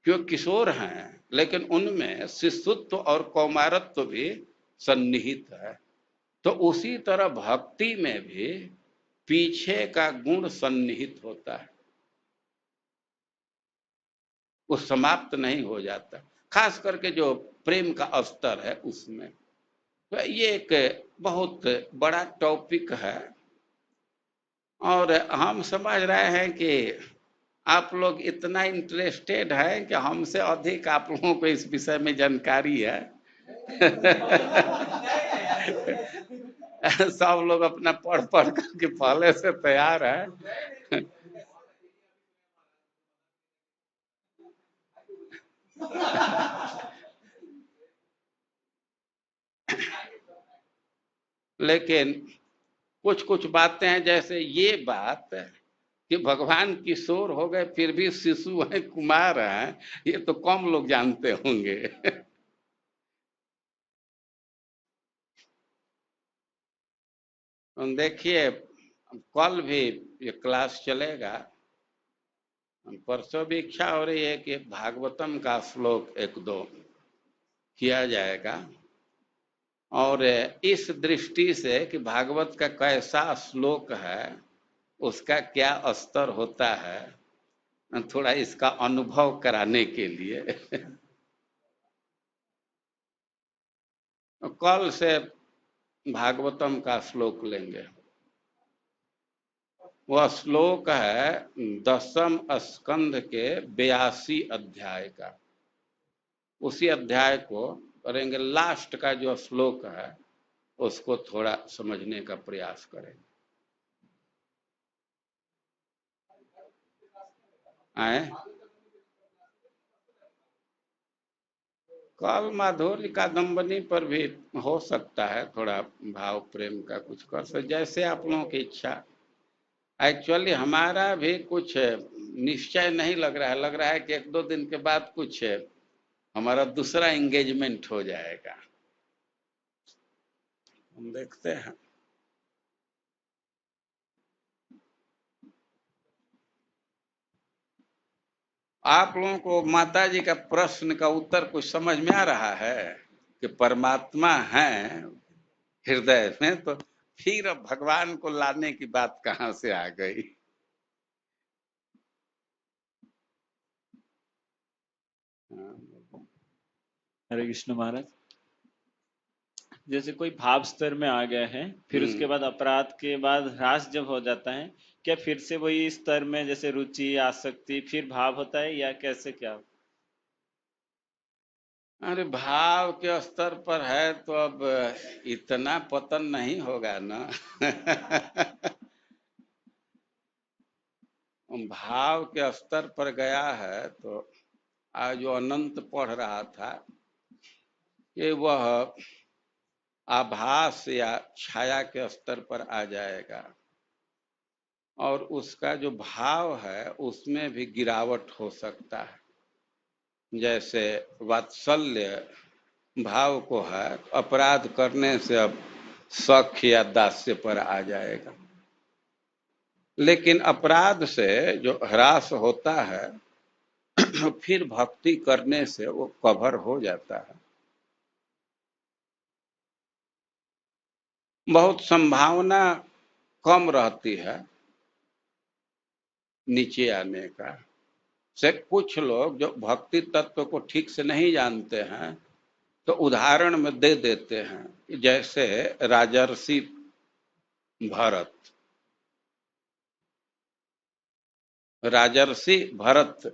क्यों किशोर हैं लेकिन उनमें शिशुत्व और कौमारत्व भी सन्निहित है। तो उसी तरह भक्ति में भी पीछे का गुण सन्निहित होता है, वो समाप्त नहीं हो जाता, खास करके जो प्रेम का स्तर है उसमें। तो ये एक बहुत बड़ा टॉपिक है, और हम समझ रहे हैं कि आप लोग इतना इंटरेस्टेड हैं कि हमसे अधिक आप लोगों को इस विषय में जानकारी है। सब लोग अपना पढ़ पढ़ करके पहले से तैयार है। लेकिन कुछ कुछ बातें हैं, जैसे ये बात कि भगवान किशोर हो गए फिर भी शिशु हैं, कुमार हैं, ये तो कम लोग जानते होंगे। देखिए, कल भी ये क्लास चलेगा, परसों भी इच्छा हो रही है कि भागवतम का श्लोक एक दो किया जाएगा, और इस दृष्टि से कि भागवत का कैसा श्लोक है, उसका क्या स्तर होता है, थोड़ा इसका अनुभव कराने के लिए। कल से भागवतम का श्लोक लेंगे। वह श्लोक है 10वें स्कंध के 82 अध्याय का। उसी अध्याय को करेंगे, लास्ट का जो श्लोक है उसको थोड़ा समझने का प्रयास करेंगे। आए कल माधुर्य कादम्बनी पर भी हो सकता है, थोड़ा भाव प्रेम का कुछ कर सकते, जैसे आप लोगों की इच्छा। एक्चुअली हमारा भी कुछ निश्चय नहीं लग रहा है कि एक दो दिन के बाद कुछ हमारा दूसरा एंगेजमेंट हो जाएगा, हम देखते हैं। आप लोगों को माता जी का प्रश्न का उत्तर कुछ समझ में आ रहा है कि परमात्मा है हृदय में, तो फिर अब भगवान को लाने की बात कहां से आ गई? हरे कृष्ण महाराज। जैसे कोई भाव स्तर में आ गया है, फिर उसके बाद अपराध के बाद ह्रास जब हो जाता है, क्या फिर से वही स्तर में जैसे रुचि आसक्ति फिर भाव होता है, या कैसे क्या? अरे भाव के स्तर पर है तो अब इतना पतन नहीं होगा ना। भाव के स्तर पर गया है तो आज जो अनंत पढ़ रहा था कि वह आभास या छाया के स्तर पर आ जाएगा, और उसका जो भाव है उसमें भी गिरावट हो सकता है। जैसे वात्सल्य भाव को है, अपराध करने से अब शक या दास्य पर आ जाएगा, लेकिन अपराध से जो ह्रास होता है फिर भक्ति करने से वो कवर हो जाता है। बहुत संभावना कम रहती है नीचे आने का। से कुछ लोग जो भक्ति तत्व को ठीक से नहीं जानते हैं तो उदाहरण में दे देते हैं, जैसे राजर्षि भरत। राजर्षि भरत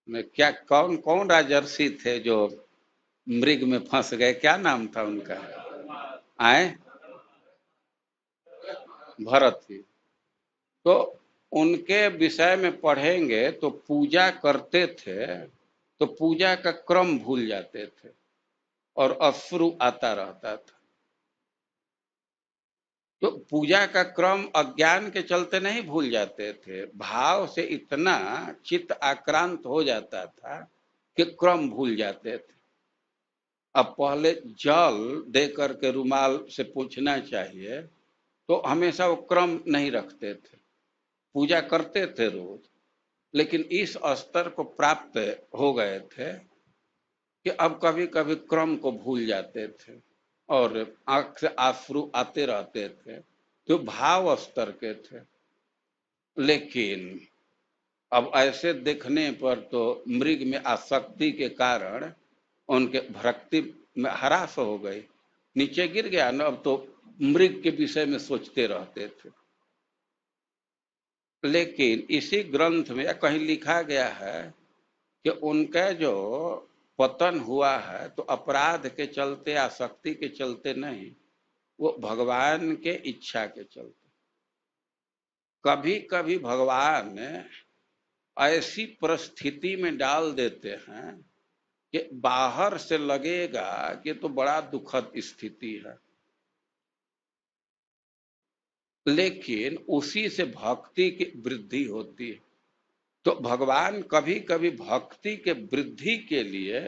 में क्या कौन कौन राजर्षि थे जो मृग में फंस गए? क्या नाम था उनका? आए भरत ही। तो उनके विषय में पढ़ेंगे तो पूजा करते थे तो पूजा का क्रम भूल जाते थे और अश्रु आता रहता था। तो पूजा का क्रम अज्ञान के चलते नहीं भूल जाते थे, भाव से इतना चित्त आक्रांत हो जाता था कि क्रम भूल जाते थे। अब पहले जल दे करके रुमाल से पूछना चाहिए, तो हमेशा वो क्रम नहीं रखते थे, पूजा करते थे रोज, लेकिन इस स्तर को प्राप्त हो गए थे कि अब कभी कभी क्रम को भूल जाते थे और आंख से आंसू आते रहते थे, तो भाव स्तर के थे। लेकिन अब ऐसे देखने पर तो मृग में आसक्ति के कारण उनके भक्ति में हरास हो गई, नीचे गिर गया न, अब तो मृग के विषय में सोचते रहते थे। लेकिन इसी ग्रंथ में कहीं लिखा गया है कि उनका जो पतन हुआ है तो अपराध के चलते, आसक्ति के चलते नहीं, वो भगवान के इच्छा के चलते। कभी कभी भगवान ऐसी परिस्थिति में डाल देते हैं कि बाहर से लगेगा कि तो बड़ा दुखद स्थिति है, लेकिन उसी से भक्ति की वृद्धि होती है। तो भगवान कभी कभी भक्ति के वृद्धि के लिए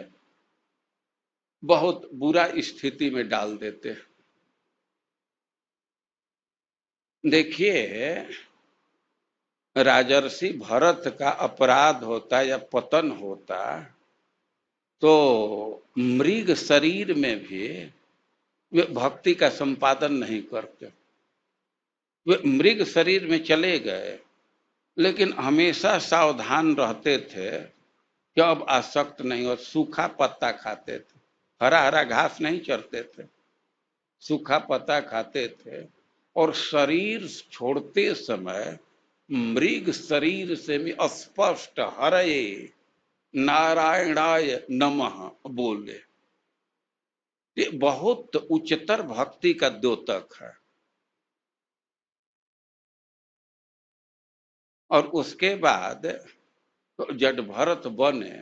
बहुत बुरा स्थिति में डाल देते हैं। देखिए, राजर्षि भरत का अपराध होता या पतन होता तो मृग शरीर में भी वे भक्ति का संपादन नहीं करते, वे मृग शरीर में चले गए, लेकिन हमेशा सावधान रहते थे कि अब आसक्त नहीं हो। सूखा पत्ता खाते थे, हरा हरा घास नहीं चरते थे, सूखा पत्ता खाते थे, और शरीर छोड़ते समय मृग शरीर से भी स्पष्ट हरे नारायणाय नमः बोले। ये बहुत उच्चतर भक्ति का द्योतक है। और उसके बाद तो जब भरत बने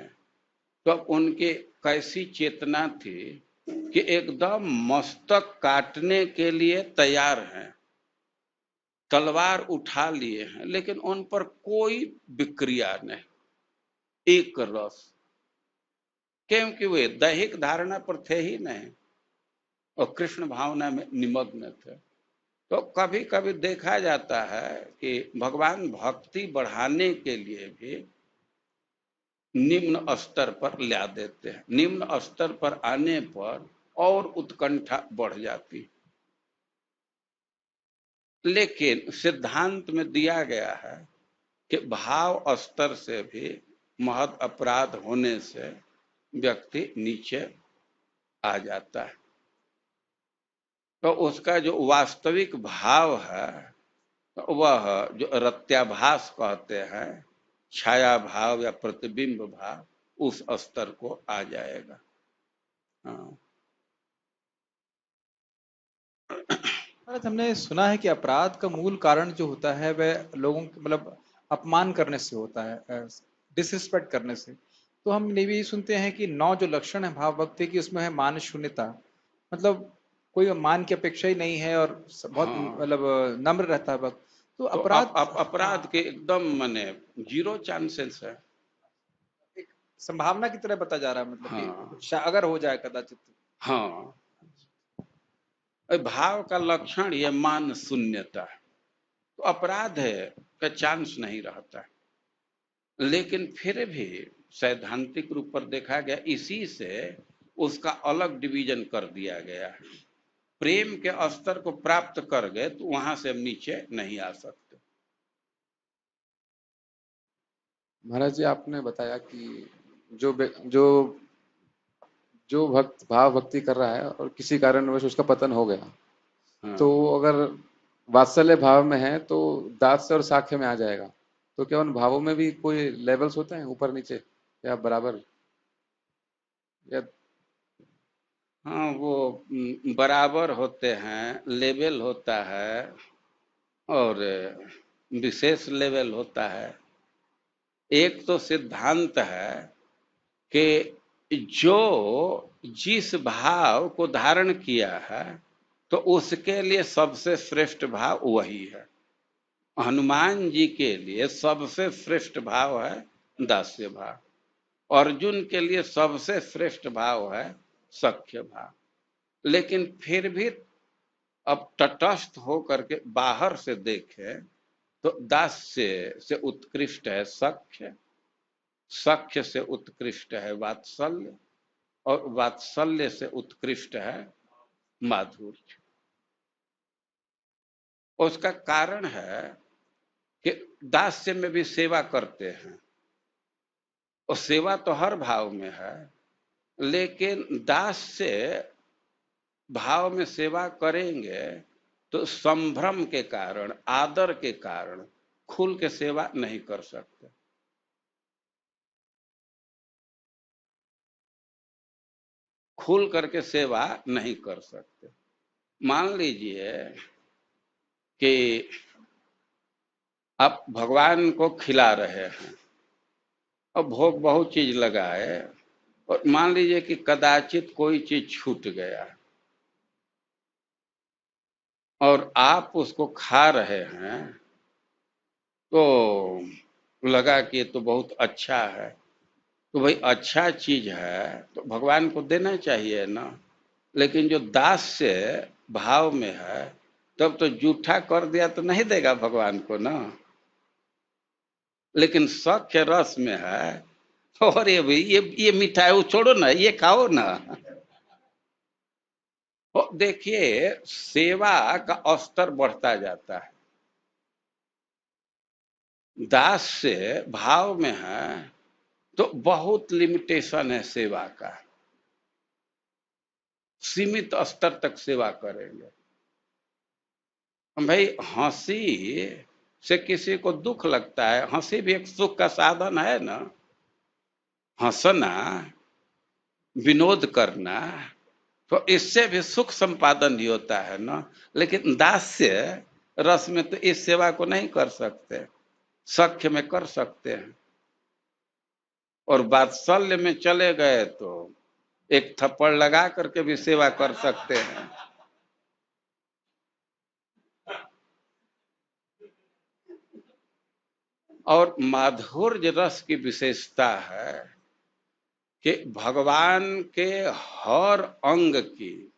तो उनके कैसी चेतना थी कि एकदम मस्तक काटने के लिए तैयार हैं, तलवार उठा लिए हैं, लेकिन उन पर कोई विक्रिया नहीं, एक रस, क्योंकि वे दैहिक धारणा पर थे ही नहीं और कृष्ण भावना में निमग्न थे। तो कभी कभी देखा जाता है कि भगवान भक्ति बढ़ाने के लिए भी निम्न स्तर पर ला देते हैं, निम्न स्तर पर आने पर और उत्कंठा बढ़ जाती। लेकिन सिद्धांत में दिया गया है कि भाव स्तर से भी महद अपराध होने से व्यक्ति नीचे आ जाता है। तो उसका जो वास्तविक भाव है वह जो रत्याभास कहते हैं, छाया भाव या प्रतिबिंब भाव, उस स्तर को आ जाएगा। हाँ। महाराज, हमने सुना है कि अपराध का मूल कारण जो होता है वह लोगों के मतलब अपमान करने से होता है, डिसरिस्पेक्ट करने से। तो हम ये भी सुनते हैं कि 9 जो लक्षण है भाव भक्ति की, उसमें है मान शून्यता, मतलब कोई मान की अपेक्षा ही नहीं है और बहुत मतलब नम्र रहता है भक्त। तो अपराध के एकदम माने 0 चांसेस है, एक संभावना की तरह बता जा रहा है, मतलब कि अगर हो जाए कदाचित। हाँ, भाव का लक्षण ये मान शून्यता, तो अपराध है का चांस नहीं रहता। लेकिन फिर भी सैद्धांतिक रूप पर देखा गया, इसी से उसका अलग डिवीजन कर दिया गया है। प्रेम के स्तर को प्राप्त कर गए तो वहां से हम नीचे नहीं आ सकते। महाराज जी, आपने बताया कि जो भक्त भाव भक्ति कर रहा है और किसी कारणवश उसका पतन हो गया, तो अगर वात्सल्य भाव में है तो दास्य और साख्य में आ जाएगा। तो क्या उन भावों में भी कोई लेवल्स होते हैं, ऊपर नीचे या बराबर या? हाँ, वो बराबर होते हैं, लेवल होता है और विशेष लेवल होता है। एक तो सिद्धांत है कि जो जिस भाव को धारण किया है तो उसके लिए सबसे श्रेष्ठ भाव वही है। हनुमान जी के लिए सबसे श्रेष्ठ भाव है दास्य भाव, अर्जुन के लिए सबसे श्रेष्ठ भाव है सख्य भाव। लेकिन फिर भी अब तटस्थ हो करके बाहर से देखें तो दास्य से उत्कृष्ट है सख्य, सख्य से उत्कृष्ट है वात्सल्य, और वात्सल्य से उत्कृष्ट है माधुर्य। उसका कारण है कि दास्य में भी सेवा करते हैं, और सेवा तो हर भाव में है, लेकिन दास्य भाव में सेवा करेंगे तो संभ्रम के कारण, आदर के कारण खुल के सेवा नहीं कर सकते। खुल करके सेवा नहीं कर सकते। मान लीजिए कि आप भगवान को खिला रहे हैं और भोग बहुत चीज लगाए, और मान लीजिए कि कदाचित कोई चीज छूट गया और आप उसको खा रहे हैं, तो लगा कि ये तो बहुत अच्छा है, तो भाई अच्छा चीज है तो भगवान को देना चाहिए ना। लेकिन जो दास्य भाव में है तब तो जूठा कर दिया तो नहीं देगा भगवान को ना। लेकिन सख्य रस में है, और ये भाई ये मिठाई वो छोड़ो ना, ये खाओ ना। देखिए सेवा का स्तर बढ़ता जाता है। दास्य भाव में है तो बहुत लिमिटेशन है सेवा का, सीमित स्तर तक सेवा करेंगे। भाई हंसी से किसी को दुख लगता है, हंसी भी एक सुख का साधन है ना। हंसना, विनोद करना, तो इससे भी सुख संपादन ही होता है ना। लेकिन दास्य रस में तो इस सेवा को नहीं कर सकते, सख्य में कर सकते हैं। और वात्सल्य में चले गए तो एक थप्पड़ लगा करके भी सेवा कर सकते हैं। और माधुर्य रस की विशेषता है कि भगवान के हर अंग की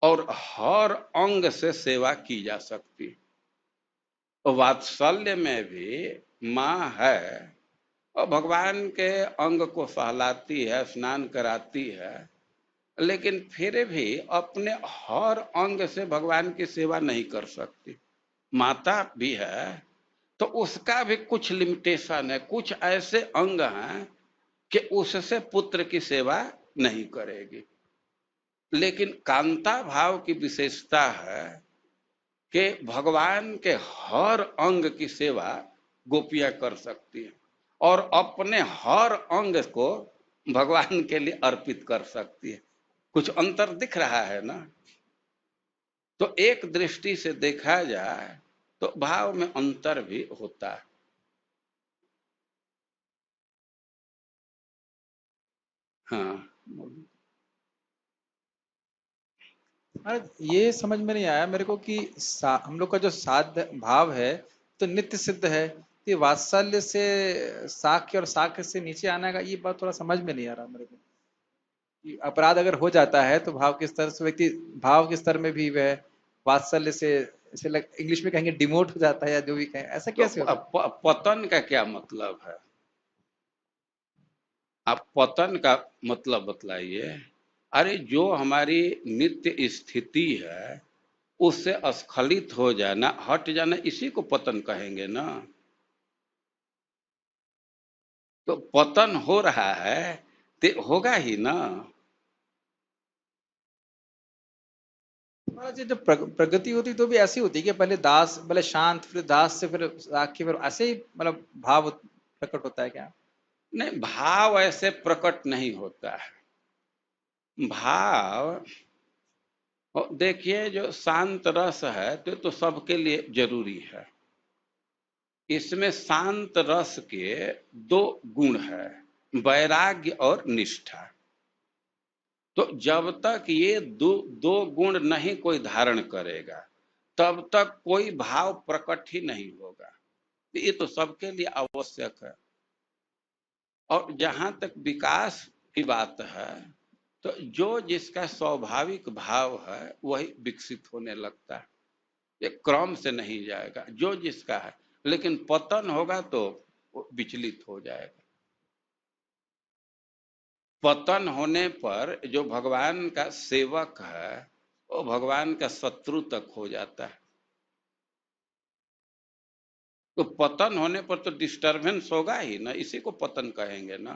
और हर अंग से सेवा की जा सकती। तो वात्सल्य में भी माँ है और भगवान के अंग को सहलाती है, स्नान कराती है, लेकिन फिर भी अपने हर अंग से भगवान की सेवा नहीं कर सकती। माता भी है तो उसका भी कुछ लिमिटेशन है, कुछ ऐसे अंग हैं कि उससे पुत्र की सेवा नहीं करेगी। लेकिन कांता भाव की विशेषता है कि भगवान के हर अंग की सेवा गोपियां कर सकती है और अपने हर अंग को भगवान के लिए अर्पित कर सकती है। कुछ अंतर दिख रहा है ना। तो एक दृष्टि से देखा जाए तो भाव में अंतर भी होता है। हाँ, अरे ये समझ में नहीं आया मेरे को कि हम लोग का जो साध्य भाव है तो नित्य सिद्ध है, तो ये वात्सल्य से साख्य और साख्य से नीचे आना का, ये बात थोड़ा समझ में नहीं आ रहा मेरे को कि अपराध अगर हो जाता है तो भाव के स्तर से व्यक्ति भाव के स्तर में भी वह वात्सल्य से इंग्लिश में कहेंगे डिमोट हो जाता है, या जो भी कहें, ऐसा कैसे हो सकता है? पतन का क्या मतलब है? आप पतन का मतलब बतलाइए। अरे जो हमारी नित्य स्थिति है उससे स्खलित हो जाना, हट जाना, इसी को पतन कहेंगे ना। तो पतन हो रहा है तो होगा ही ना। महाराज जी, जब प्रगति होती तो भी ऐसी होती है कि पहले दास, पहले शांत, फिर दास से फिर साख्य, फिर ऐसे ही मतलब भाव प्रकट होता है क्या? नहीं, भाव ऐसे प्रकट नहीं होता है। भाव देखिए, जो शांत रस है तो सबके लिए जरूरी है। इसमें शांत रस के दो गुण है, वैराग्य और निष्ठा। तो जब तक ये दो गुण नहीं कोई धारण करेगा तब तक कोई भाव प्रकट ही नहीं होगा। ये तो सबके लिए आवश्यक है। और जहां तक विकास की बात है तो जो जिसका स्वाभाविक भाव है वही विकसित होने लगता है, ये क्रम से नहीं जाएगा जो जिसका है, लेकिन पतन होगा तो वो विचलित हो जाएगा। पतन होने पर जो भगवान का सेवक है वो भगवान का शत्रु तक हो जाता है। तो पतन होने पर तो डिस्टरबेंस होगा ही ना, इसी को पतन कहेंगे ना।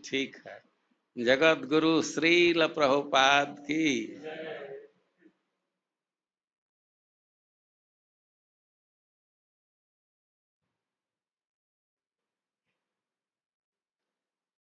ठीक है। जगत गुरु श्रील प्रभुपाद की